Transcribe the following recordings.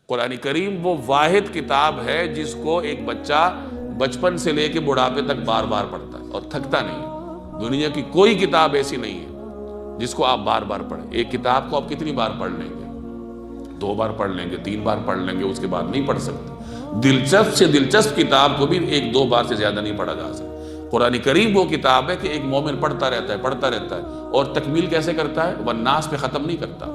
قرآن کریم وہ واحد کتاب ہے جس کو ایک بچہ بچپن سے لے کے بڑھاپے تک بار بار پڑھتا ہے اور تھکتا نہیں ہے۔ دنیا کی کوئی کتاب ایسی نہیں ہے جس کو آپ بار بار پڑھیں۔ ایک کتاب کو آپ کتنی بار پڑھ لیں گے؟ 2 بار پڑھ لیں گے، 3 بار پڑھ لیں گے، اس کے بعد نہیں پڑھ سکتے۔ دلچسپ سے دلچسپ کتاب کو بھی 1-2 بار سے زیادہ نہیں پڑھا جا سکتا۔ قرآن کریم وہ کتاب ہے کہ ایک مومن پڑھتا رہتا ہے اور تکمیل کیسے کرتا ہے؟ والناس پہ ختم نہیں کرتا،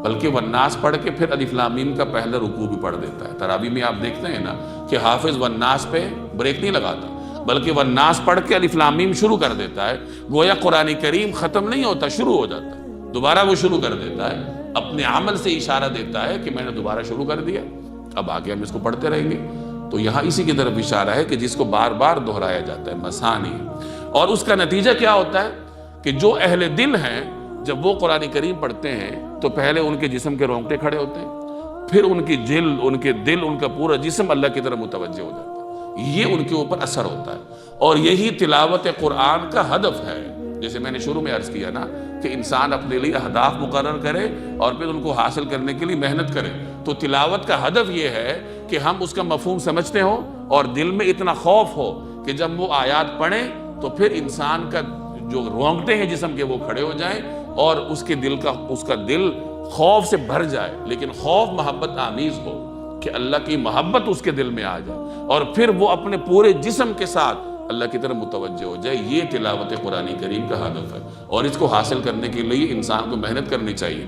بلکہ والناس پڑھ کے پھر الف لام میم کا پہلا رکوع بھی پڑھ دیتا ہے۔ تراویح میں آپ دیکھتے ہیں نا کہ حافظ والناس پہ بریک نہیں لگاتا، بلکہ والناس پڑھ کے الف لام میم شروع کر دیتا ہے۔ گویا قرآن کریم ختم نہیں ہوتا، شروع ہو جاتا ہے، دوبارہ وہ شروع کر دیتا ہے، اپنے عمل سے اشارہ دیتا ہے کہ میں نے دوبارہ شروع کر دیا، اب آگے ہم اس کو پڑھتے رہیں گے۔ تو یہاں اسی کی طرف اشارہ ہے کہ جس کو بار بار دہرایا جاتا ہے، مثانی۔ اور اس کا نتیجہ کیا ہوتا ہے کہ جو اہل دل ہیں جب وہ قرآن کریم پڑھتے ہیں تو پہلے ان کے جسم کے رونگٹے کھڑے ہوتے ہیں، پھر ان کی جلد، ان کے دل، ان کا پورا جسم اللہ کی طرف متوجہ ہو جاتا ہے، یہ ان کے اوپر اثر ہوتا ہے۔ اور یہی تلاوت قرآن کا ہدف ہے۔ جیسے میں نے شروع میں عرض کیا نا کہ انسان اپنے لیے اہداف مقرر کرے اور پھر ان کو حاصل کرنے کے لیے محنت کرے، تو تلاوت کا ہدف یہ ہے کہ ہم اس کا مفہوم سمجھتے ہوں اور دل میں اتنا خوف ہو کہ جب وہ آیات پڑھیں تو پھر انسان کا جو رونگٹے ہیں جسم کے وہ کھڑے ہو جائیں اور اس کا دل خوف سے بھر جائے، لیکن خوف محبت آمیز ہو کہ اللہ کی محبت اس کے دل میں آ جائے اور پھر وہ اپنے پورے جسم کے ساتھ اللہ کی طرف متوجہ ہو جائے۔ یہ تلاوت قرآن کریم کا ہدف ہے اور اس کو حاصل کرنے کے لیے انسان کو محنت کرنی چاہیے۔